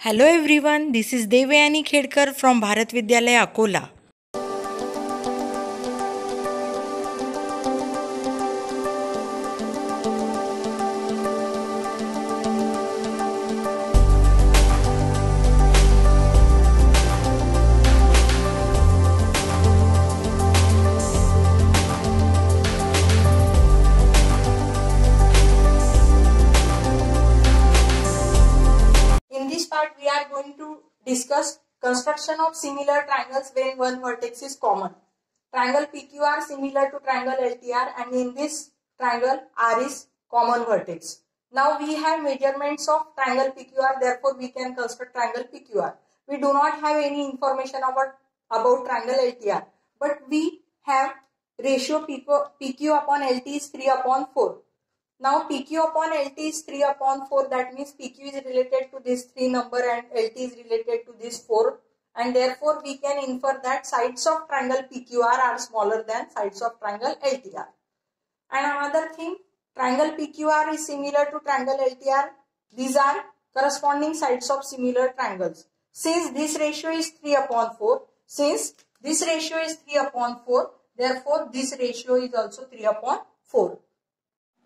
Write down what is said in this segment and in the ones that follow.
Hello everyone, this is Devayani Khedkar from Bharat Vidyalaya Akola. In this part, we are going to discuss construction of similar triangles when one vertex is common. Triangle PQR similar to triangle LTR, and in this triangle R is common vertex. Now we have measurements of triangle PQR, therefore we can construct triangle PQR. We do not have any information about triangle LTR, but we have ratio PQ upon LT is 3 upon 4. Now PQ upon LT is 3 upon 4, that means PQ is related to this 3 number and LT is related to this 4, and therefore we can infer that sides of triangle PQR are smaller than sides of triangle LTR. And another thing, triangle PQR is similar to triangle LTR. These are corresponding sides of similar triangles. Since this ratio is 3 upon 4, therefore this ratio is also 3 upon 4.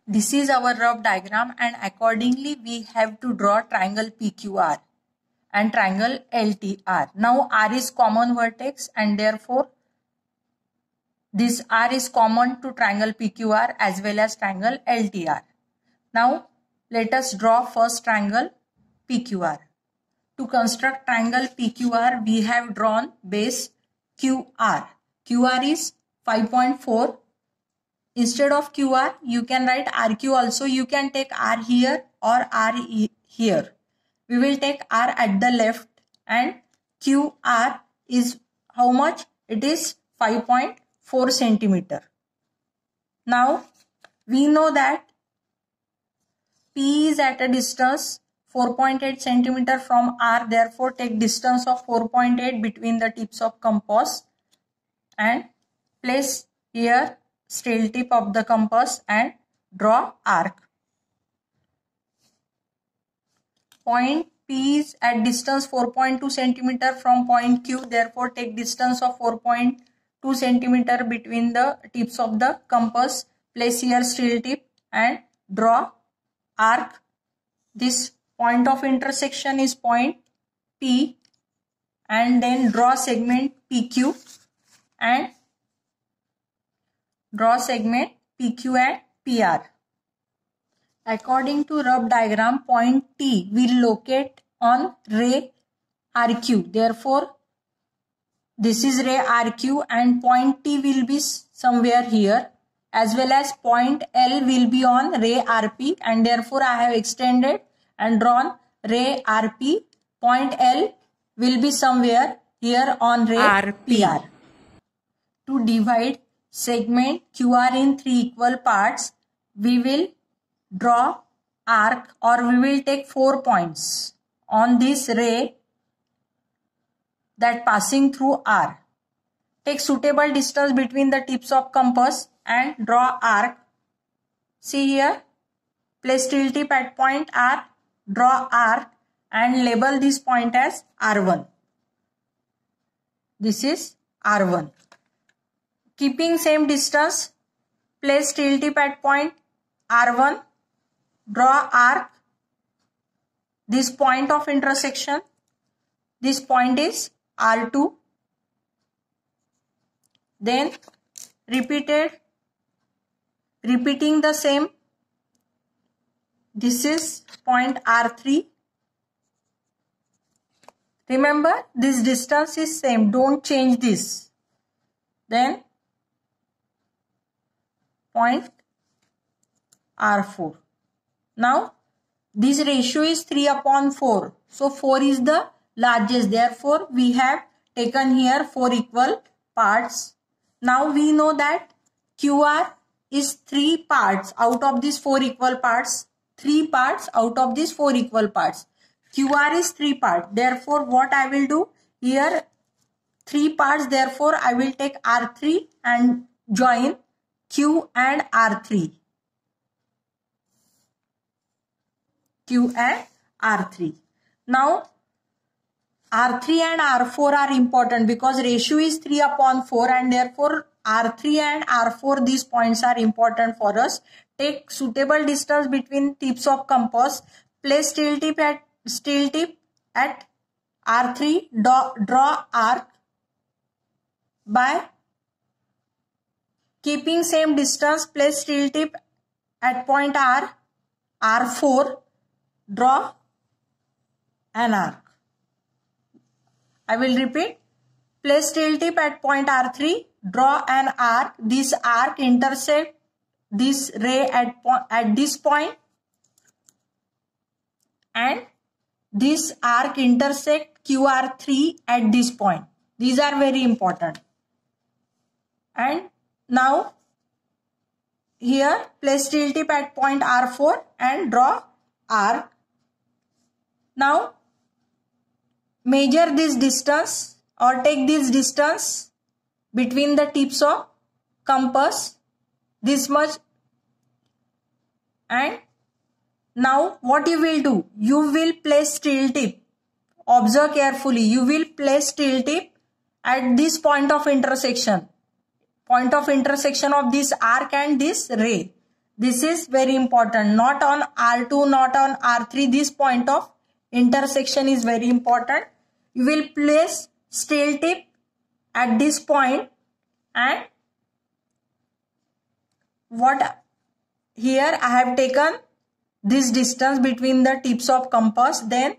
This is our rough diagram, and accordingly we have to draw triangle PQR and triangle LTR. Now R is common vertex, and therefore this R is common to triangle PQR as well as triangle LTR. Now let us draw first triangle PQR. To construct triangle PQR, we have drawn base QR. QR is 5.4. Instead of QR, you can write RQ also. You can take R here or R here. We will take R at the left, and QR is how much? It is 5.4 centimeter. Now, we know that P is at a distance 4.8 centimeter from R. Therefore, take distance of 4.8 between the tips of compass and place here steel tip of the compass and draw arc. Point P is at distance 4.2 centimeter from point Q. Therefore, take distance of 4.2 centimeter between the tips of the compass. Place here steel tip and draw arc. This point of intersection is point P, and then draw segment PQ and draw segment PQ and PR. According to rough diagram, point T will locate on ray RQ. Therefore, this is ray RQ, and point T will be somewhere here, as well as point L will be on ray RP, and therefore I have extended and drawn ray RP. Point L will be somewhere here on ray RPR. To divide segment QR in 3 equal parts, we will draw arc, or we will take 4 points on this ray that passing through R. Take suitable distance between the tips of compass and draw arc. See here, place steel tip at point R, draw arc and label this point as R1. This is R1. Keeping same distance, place steel tip at point R1, draw arc. This point of intersection, this point is R2. Then repeating the same, this is point R3. Remember, this distance is same, don't change this. Then point R4. Now, this ratio is 3 upon 4. So, 4 is the largest. Therefore, we have taken here 4 equal parts. Now, we know that QR is 3 parts out of these 4 equal parts. 3 parts out of these 4 equal parts. QR is 3 parts. Therefore, what I will do here, 3 parts. Therefore, I will take R3 and join Q and R3. Q and R3. Now R3 and R4 are important because ratio is 3/4 and therefore R3 and R4, these points are important for us. Take suitable distance between tips of compass. Place steel tip at R3. Draw arc by keeping same distance. Place steel tip at point R. R4. Draw an arc. I will repeat. Place steel tip at point R3. Draw an arc. This arc intersect this ray at this point, and this arc intersect QR3 at this point. These are very important. And now here place steel tip at point R4 and draw arc. Now measure this distance or take this distance between the tips of compass, this much. And now what you will do? You will place steel tip. Observe carefully. You will place steel tip at this point of intersection. Point of intersection of this arc and this ray. This is very important. Not on R2, not on R3. This point of intersection is very important. You will place steel tip at this point, and what here I have taken this distance between the tips of compass. Then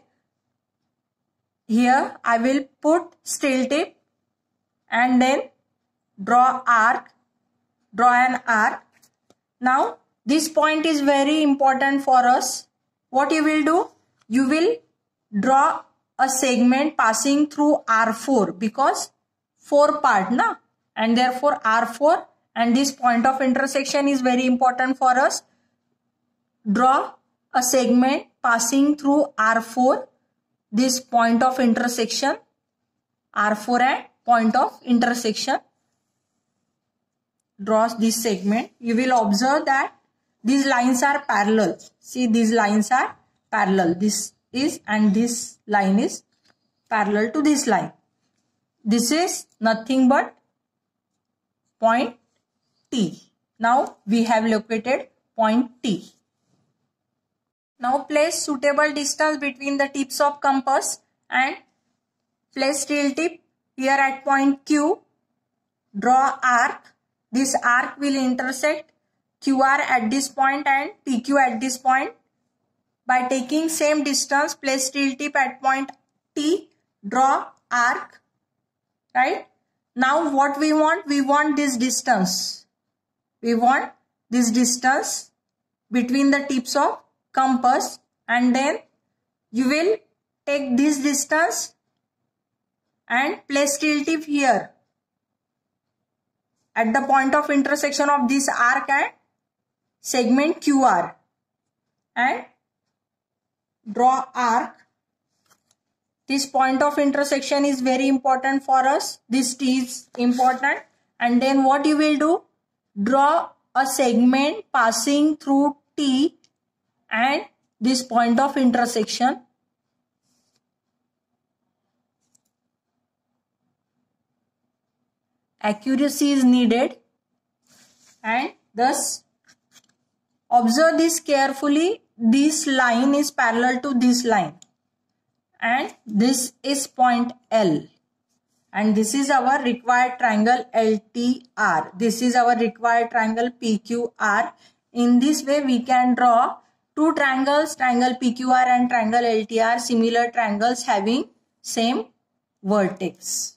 here I will put steel tip and then draw arc, draw an arc. Now this point is very important for us. What you will do? You will draw a segment passing through R4 because 4 part na, and therefore R4, and this point of intersection is very important for us. Draw a segment passing through R4, this point of intersection, R4 and point of intersection. Draw this segment. You will observe that these lines are parallel. See, these lines are parallel. This is, and this line is parallel to this line. This is nothing but point T. Now we have located point T. Now place suitable distance between the tips of compass and place steel tip here at point Q. Draw arc. This arc will intersect QR at this point and PQ at this point. By taking same distance, place steel tip at point T, draw arc, right? Now what we want? We want this distance. We want this distance between the tips of compass, and then you will take this distance and place steel tip here at the point of intersection of this arc and segment QR, and draw arc. This point of intersection is very important for us. This T is important. And then what you will do? Draw a segment passing through T and this point of intersection. Accuracy is needed, and thus observe this carefully. This line is parallel to this line, and this is point L, and this is our required triangle LTR. This is our required triangle PQR. In this way we can draw two triangles, triangle PQR and triangle LTR, similar triangles having same vertex.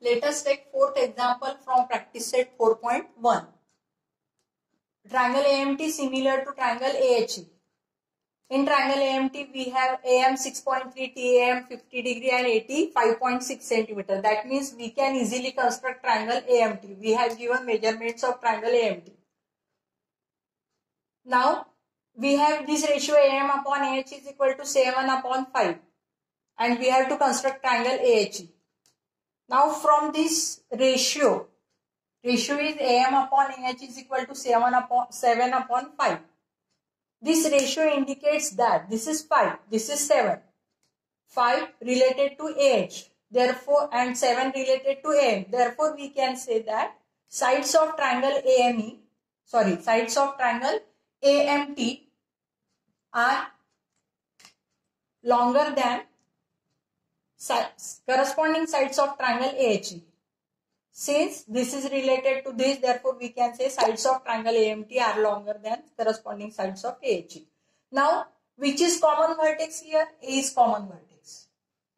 Let us take fourth example from practice set 4.1. Triangle AMT similar to triangle AHE. In triangle AMT, we have AM 6.3, TAM 50 degree and AT 5.6 centimeter. That means we can easily construct triangle AMT. We have given measurements of triangle AMT. Now, we have this ratio AM upon AH is equal to 7/5. And we have to construct triangle AHE. Now, from this ratio is AM upon AH is equal to 7/5. This ratio indicates that this is 5, this is 7. 5 related to AH, therefore, and 7 related to AM. Therefore, we can say that sides of triangle AMT are longer than corresponding sides of triangle AHE. Since this is related to this, therefore we can say sides of triangle AMT are longer than corresponding sides of AHE. Now, which is common vertex here? A is common vertex.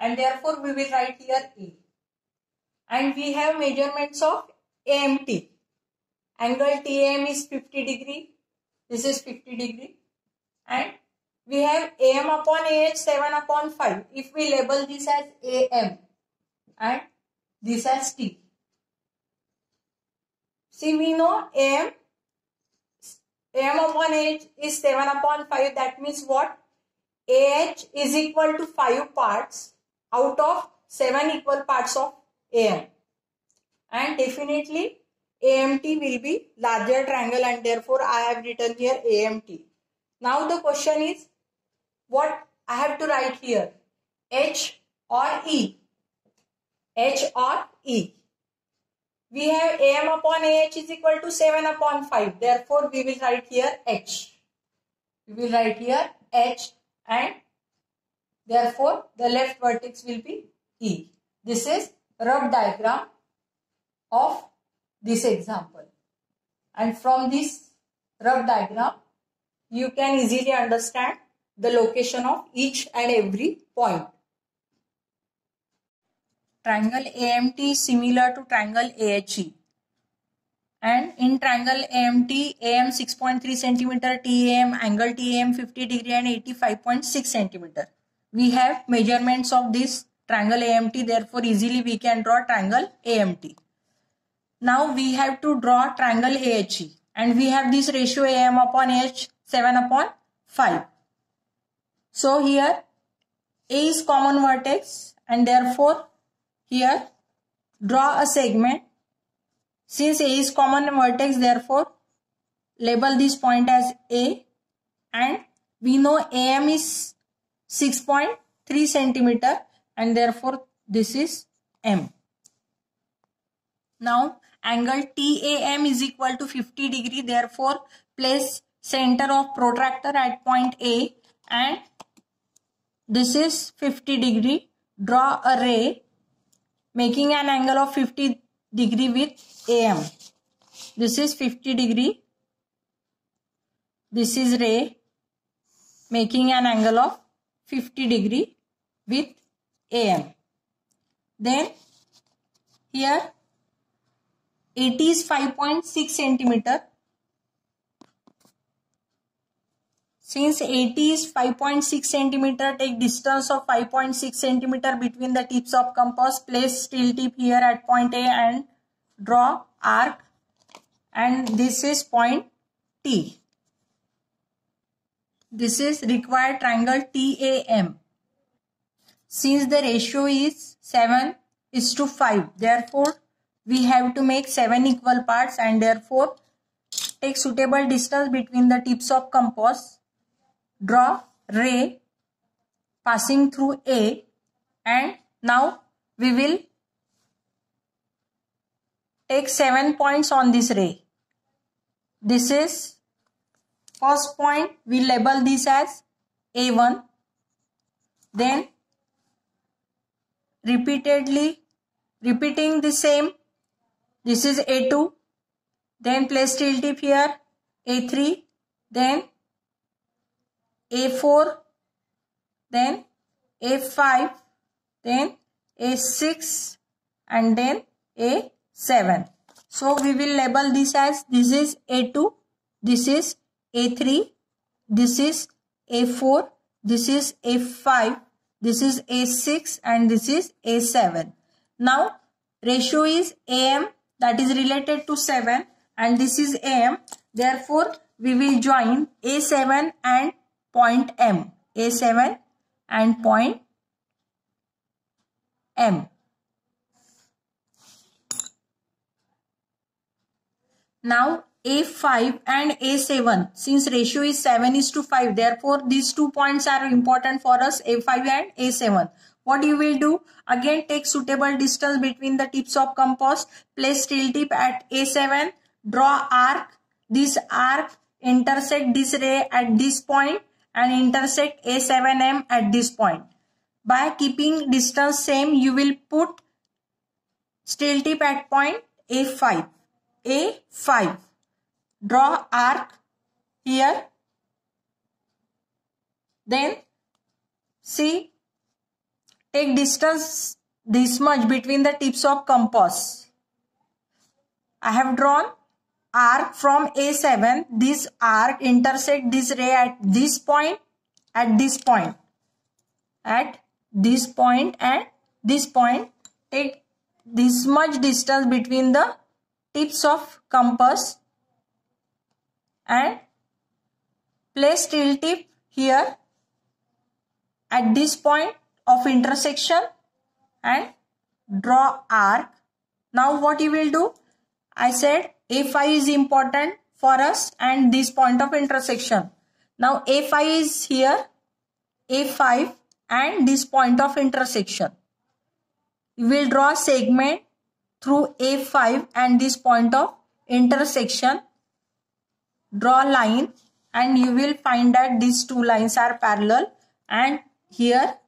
And therefore we will write here A. And we have measurements of AMT. Angle TAM is 50 degree. This is 50 degree. And we have AM upon AH 7 upon 5. If we label this as AM and this as T. See, we know AM upon AH is 7 upon 5. That means what? AH is equal to 5 parts out of 7 equal parts of AM. And definitely AMT will be larger triangle, and therefore I have written here AMT. Now the question is, what I have to write here? H or E? H or E? We have AM upon AH is equal to 7 upon 5. Therefore, we will write here H. We will write here H, and therefore the left vertex will be E. This is rough diagram of this example. And from this rough diagram, you can easily understand the location of each and every point. Triangle AMT is similar to triangle AHE. And in triangle AMT, AM 6.3 cm, TAM, angle TAM 50 degree and 85.6 cm. We have measurements of this triangle AMT, therefore easily we can draw triangle AMT. Now we have to draw triangle AHE, and we have this ratio AM upon AH 7 upon 5. So here A is common vertex, and therefore here draw a segment. Since A is common vertex, therefore label this point as A, and we know AM is 6.3 cm, and therefore this is M. Now angle TAM is equal to 50 degree, therefore place center of protractor at point A, and this is 50 degree. Draw a ray making an angle of 50 degree with AM. This is 50 degree. This is ray making an angle of 50 degree with AM. Then here AT is 5.6 cm. Since AT is 5.6 cm, take distance of 5.6 cm between the tips of compass. Place steel tip here at point A and draw arc, and this is point T. This is required triangle TAM. Since the ratio is 7:5, therefore we have to make 7 equal parts, and therefore take suitable distance between the tips of compass. Draw ray passing through A, and now we will take 7 points on this ray. This is first point. We label this as A1. Then repeating the same. This is A2. Then place steel tip here. A3. Then A4, then A5, then A6, and then A7. So we will label this as, this is A2, this is A3, this is A4, this is A5, this is A6, and this is A7. Now ratio is AM, that is related to 7, and this is AM. Therefore we will join A7 and point M. A7 and point M. Now A5 and A7. Since ratio is 7:5, therefore these 2 points are important for us, A5 and A7. What you will do? Again, take suitable distance between the tips of compass. Place steel tip at A7. Draw arc. This arc intersect this ray at this point and intersect A7M at this point. By keeping distance same, you will put steel tip at point A5. A5. Draw arc here. Then see, take distance this much between the tips of compass. I have drawn arc from A7. This arc intersect this ray at this point, at this point, at this point and this point. Take this much distance between the tips of compass and place steel tip here at this point of intersection and draw arc. Now what you will do? I said A5 is important for us and this point of intersection. Now A5 is here, A5 and this point of intersection. You will draw a segment through A5 and this point of intersection. Draw a line and you will find that these two lines are parallel, and here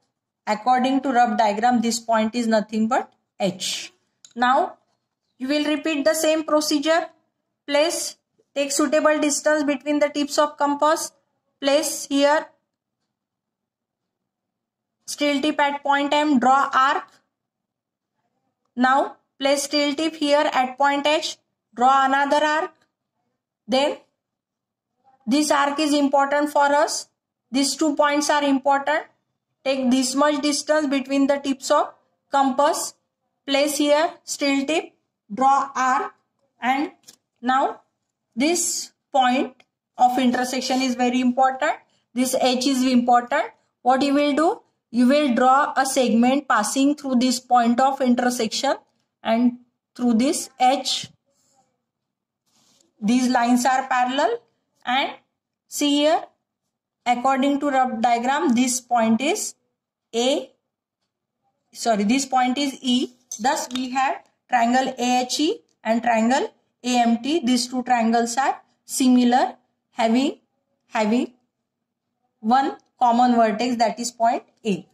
according to rough diagram this point is nothing but H. Now you will repeat the same procedure. Take suitable distance between the tips of compass. Place here steel tip at point M. Draw arc. Now place steel tip here at point H. Draw another arc. Then this arc is important for us. These 2 points are important. Take this much distance between the tips of compass. Place here steel tip. Draw arc. And now this point of intersection is very important. This H is important. What you will do? You will draw a segment passing through this point of intersection and through this H. These lines are parallel, and see here, according to rough diagram, this point is this point is E. Thus we have triangle AHE and triangle AMT. These two triangles are similar, having one common vertex, that is point A.